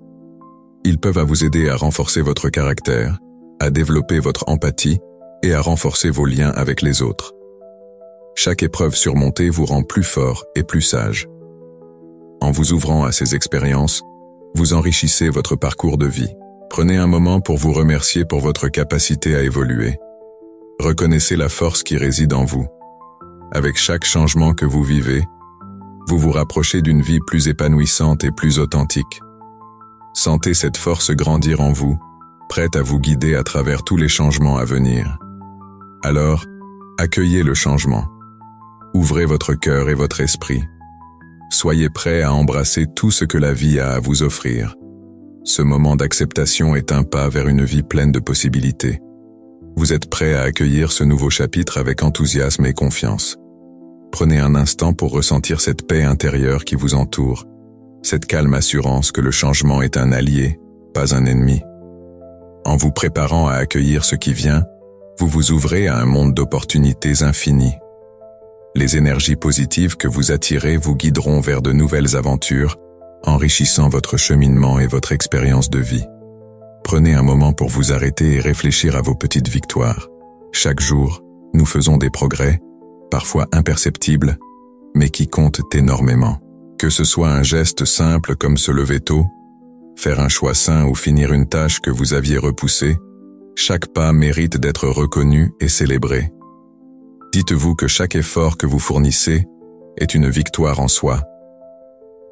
Ils peuvent vous aider à renforcer votre caractère, à développer votre empathie et à renforcer vos liens avec les autres. Chaque épreuve surmontée vous rend plus fort et plus sage. En vous ouvrant à ces expériences, vous enrichissez votre parcours de vie. Prenez un moment pour vous remercier pour votre capacité à évoluer. Reconnaissez la force qui réside en vous. Avec chaque changement que vous vivez, vous vous rapprochez d'une vie plus épanouissante et plus authentique. Sentez cette force grandir en vous, prête à vous guider à travers tous les changements à venir. Alors, accueillez le changement. Ouvrez votre cœur et votre esprit. Soyez prêts à embrasser tout ce que la vie a à vous offrir. Ce moment d'acceptation est un pas vers une vie pleine de possibilités. Vous êtes prêts à accueillir ce nouveau chapitre avec enthousiasme et confiance. Prenez un instant pour ressentir cette paix intérieure qui vous entoure, cette calme assurance que le changement est un allié, pas un ennemi. En vous préparant à accueillir ce qui vient, vous vous ouvrez à un monde d'opportunités infinies. Les énergies positives que vous attirez vous guideront vers de nouvelles aventures, enrichissant votre cheminement et votre expérience de vie. Prenez un moment pour vous arrêter et réfléchir à vos petites victoires. Chaque jour, nous faisons des progrès, parfois imperceptibles, mais qui comptent énormément. Que ce soit un geste simple comme se lever tôt, faire un choix sain ou finir une tâche que vous aviez repoussée, chaque pas mérite d'être reconnu et célébré. Dites-vous que chaque effort que vous fournissez est une victoire en soi.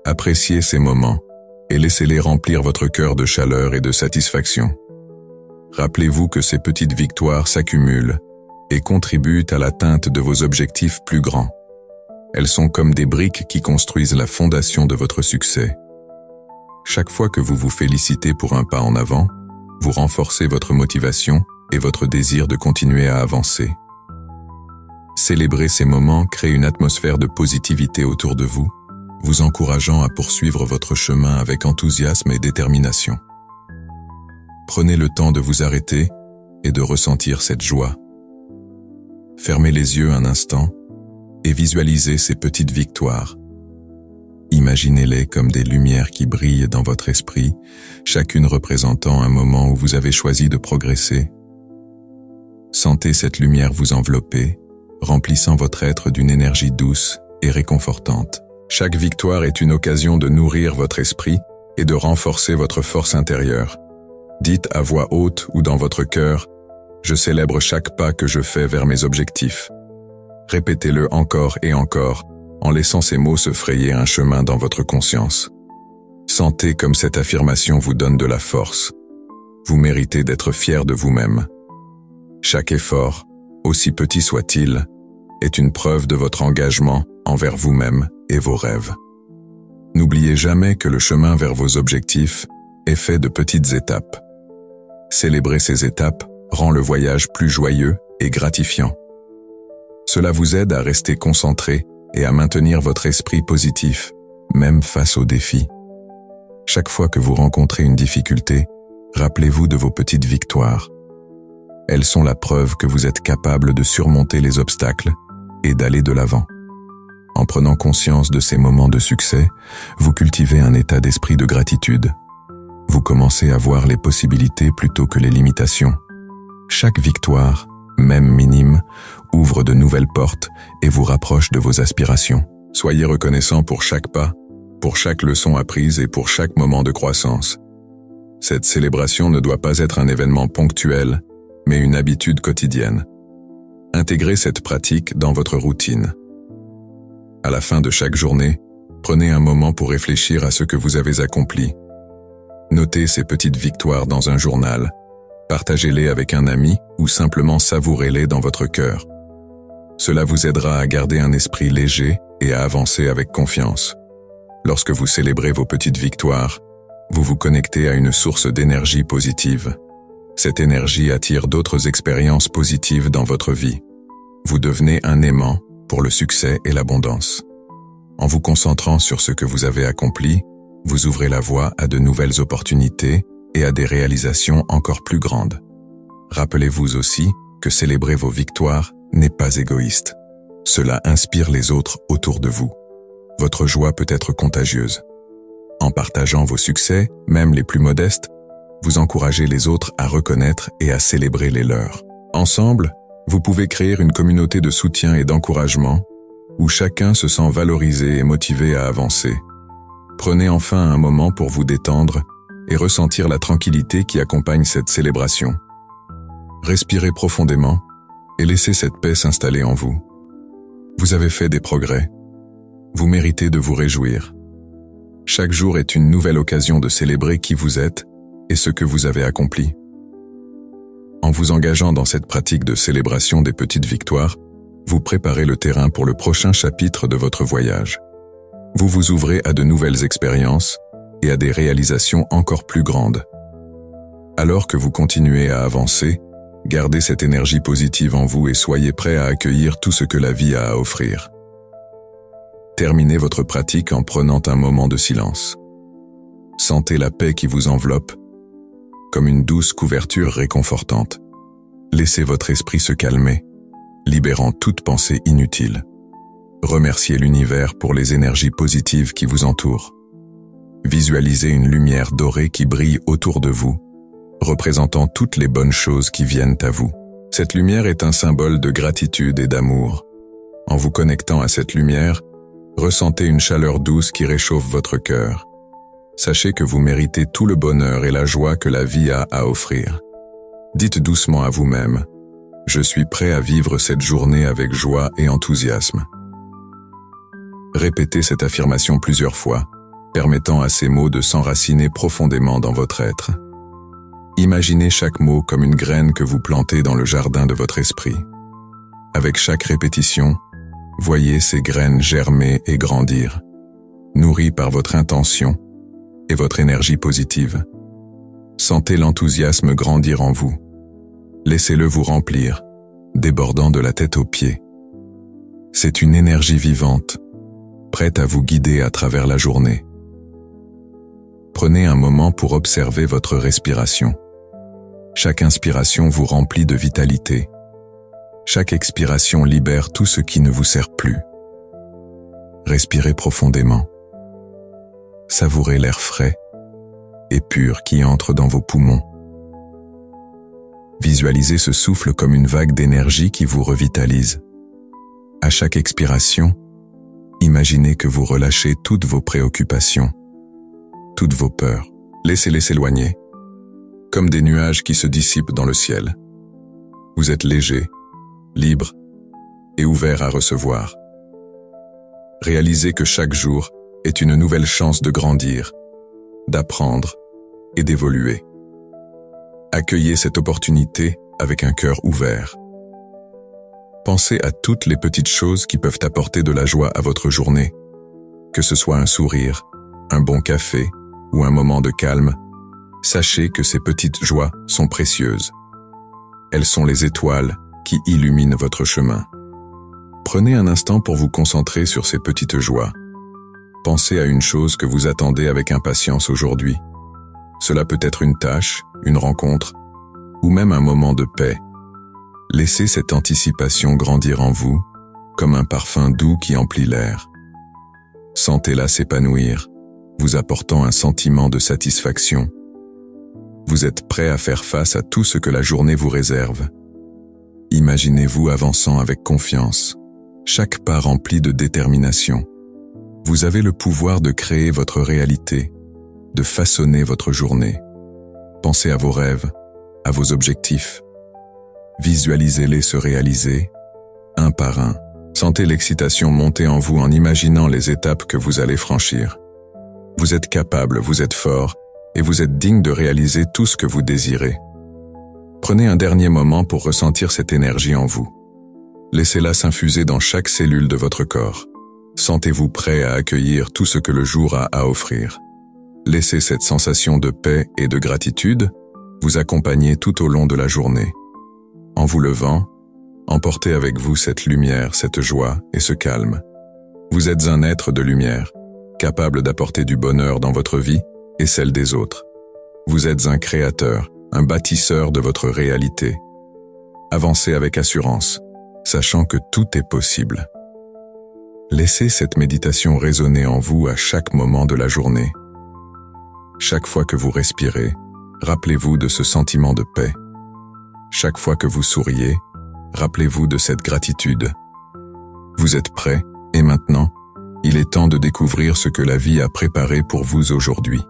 Appréciez ces moments et laissez-les remplir votre cœur de chaleur et de satisfaction. Rappelez-vous que ces petites victoires s'accumulent et contribuent à l'atteinte de vos objectifs plus grands. Elles sont comme des briques qui construisent la fondation de votre succès. Chaque fois que vous vous félicitez pour un pas en avant, vous renforcez votre motivation et votre désir de continuer à avancer. Célébrer ces moments crée une atmosphère de positivité autour de vous, vous encourageant à poursuivre votre chemin avec enthousiasme et détermination. Prenez le temps de vous arrêter et de ressentir cette joie. Fermez les yeux un instant et visualisez ces petites victoires. Imaginez-les comme des lumières qui brillent dans votre esprit, chacune représentant un moment où vous avez choisi de progresser. Sentez cette lumière vous envelopper, remplissant votre être d'une énergie douce et réconfortante. Chaque victoire est une occasion de nourrir votre esprit et de renforcer votre force intérieure. Dites à voix haute ou dans votre cœur, « Je célèbre chaque pas que je fais vers mes objectifs ». Répétez-le encore et encore, en laissant ces mots se frayer un chemin dans votre conscience. Sentez comme cette affirmation vous donne de la force. Vous méritez d'être fier de vous-même. Chaque effort, aussi petit soit-il, est une preuve de votre engagement envers vous-même et vos rêves. N'oubliez jamais que le chemin vers vos objectifs est fait de petites étapes. Célébrer ces étapes rend le voyage plus joyeux et gratifiant. Cela vous aide à rester concentré et à maintenir votre esprit positif, même face aux défis. Chaque fois que vous rencontrez une difficulté, rappelez-vous de vos petites victoires. Elles sont la preuve que vous êtes capable de surmonter les obstacles et d'aller de l'avant. En prenant conscience de ces moments de succès, vous cultivez un état d'esprit de gratitude. Vous commencez à voir les possibilités plutôt que les limitations. Chaque victoire, même minime, ouvre de nouvelles portes et vous rapproche de vos aspirations. Soyez reconnaissant pour chaque pas, pour chaque leçon apprise et pour chaque moment de croissance. Cette célébration ne doit pas être un événement ponctuel, mais une habitude quotidienne. Intégrez cette pratique dans votre routine. À la fin de chaque journée, prenez un moment pour réfléchir à ce que vous avez accompli. Notez ces petites victoires dans un journal, partagez-les avec un ami ou simplement savourez-les dans votre cœur. Cela vous aidera à garder un esprit léger et à avancer avec confiance. Lorsque vous célébrez vos petites victoires, vous vous connectez à une source d'énergie positive. Cette énergie attire d'autres expériences positives dans votre vie. Vous devenez un aimant pour le succès et l'abondance. En vous concentrant sur ce que vous avez accompli, vous ouvrez la voie à de nouvelles opportunités et à des réalisations encore plus grandes. Rappelez-vous aussi que célébrer vos victoires n'est pas égoïste. Cela inspire les autres autour de vous. Votre joie peut être contagieuse. En partageant vos succès, même les plus modestes, vous encouragez les autres à reconnaître et à célébrer les leurs. Ensemble, vous pouvez créer une communauté de soutien et d'encouragement où chacun se sent valorisé et motivé à avancer. Prenez enfin un moment pour vous détendre et ressentir la tranquillité qui accompagne cette célébration. Respirez profondément et laissez cette paix s'installer en vous. Vous avez fait des progrès. Vous méritez de vous réjouir. Chaque jour est une nouvelle occasion de célébrer qui vous êtes et ce que vous avez accompli. En vous engageant dans cette pratique de célébration des petites victoires, vous préparez le terrain pour le prochain chapitre de votre voyage. Vous vous ouvrez à de nouvelles expériences et à des réalisations encore plus grandes. Alors que vous continuez à avancer, gardez cette énergie positive en vous et soyez prêts à accueillir tout ce que la vie a à offrir. Terminez votre pratique en prenant un moment de silence. Sentez la paix qui vous enveloppe, comme une douce couverture réconfortante. Laissez votre esprit se calmer, libérant toute pensée inutile. Remerciez l'univers pour les énergies positives qui vous entourent. Visualisez une lumière dorée qui brille autour de vous, représentant toutes les bonnes choses qui viennent à vous. Cette lumière est un symbole de gratitude et d'amour. En vous connectant à cette lumière, ressentez une chaleur douce qui réchauffe votre cœur. Sachez que vous méritez tout le bonheur et la joie que la vie a à offrir. Dites doucement à vous-même, « Je suis prêt à vivre cette journée avec joie et enthousiasme. » Répétez cette affirmation plusieurs fois, permettant à ces mots de s'enraciner profondément dans votre être. Imaginez chaque mot comme une graine que vous plantez dans le jardin de votre esprit. Avec chaque répétition, voyez ces graines germer et grandir, nourries par votre intention et votre énergie positive. Sentez l'enthousiasme grandir en vous. Laissez-le vous remplir, débordant de la tête aux pieds. C'est une énergie vivante, prête à vous guider à travers la journée. Prenez un moment pour observer votre respiration. Chaque inspiration vous remplit de vitalité. Chaque expiration libère tout ce qui ne vous sert plus. Respirez profondément. Savourez l'air frais et pur qui entre dans vos poumons. Visualisez ce souffle comme une vague d'énergie qui vous revitalise. À chaque expiration, imaginez que vous relâchez toutes vos préoccupations, toutes vos peurs. Laissez-les s'éloigner, comme des nuages qui se dissipent dans le ciel. Vous êtes léger, libre et ouvert à recevoir. Réalisez que chaque jour est une nouvelle chance de grandir, d'apprendre et d'évoluer. Accueillez cette opportunité avec un cœur ouvert. Pensez à toutes les petites choses qui peuvent apporter de la joie à votre journée, que ce soit un sourire, un bon café ou un moment de calme. Sachez que ces petites joies sont précieuses. Elles sont les étoiles qui illuminent votre chemin. Prenez un instant pour vous concentrer sur ces petites joies. Pensez à une chose que vous attendez avec impatience aujourd'hui. Cela peut être une tâche, une rencontre, ou même un moment de paix. Laissez cette anticipation grandir en vous, comme un parfum doux qui emplit l'air. Sentez-la s'épanouir, vous apportant un sentiment de satisfaction. Vous êtes prêt à faire face à tout ce que la journée vous réserve. Imaginez-vous avançant avec confiance, chaque pas rempli de détermination. Vous avez le pouvoir de créer votre réalité, de façonner votre journée. Pensez à vos rêves, à vos objectifs. Visualisez-les se réaliser, un par un. Sentez l'excitation monter en vous en imaginant les étapes que vous allez franchir. Vous êtes capable, vous êtes fort, et vous êtes digne de réaliser tout ce que vous désirez. Prenez un dernier moment pour ressentir cette énergie en vous. Laissez-la s'infuser dans chaque cellule de votre corps. Sentez-vous prêt à accueillir tout ce que le jour a à offrir. Laissez cette sensation de paix et de gratitude vous accompagner tout au long de la journée. En vous levant, emportez avec vous cette lumière, cette joie et ce calme. Vous êtes un être de lumière, capable d'apporter du bonheur dans votre vie et celle des autres. Vous êtes un créateur, un bâtisseur de votre réalité. Avancez avec assurance, sachant que tout est possible. Laissez cette méditation résonner en vous à chaque moment de la journée. Chaque fois que vous respirez, rappelez-vous de ce sentiment de paix. Chaque fois que vous souriez, rappelez-vous de cette gratitude. Vous êtes prêt, et maintenant, il est temps de découvrir ce que la vie a préparé pour vous aujourd'hui.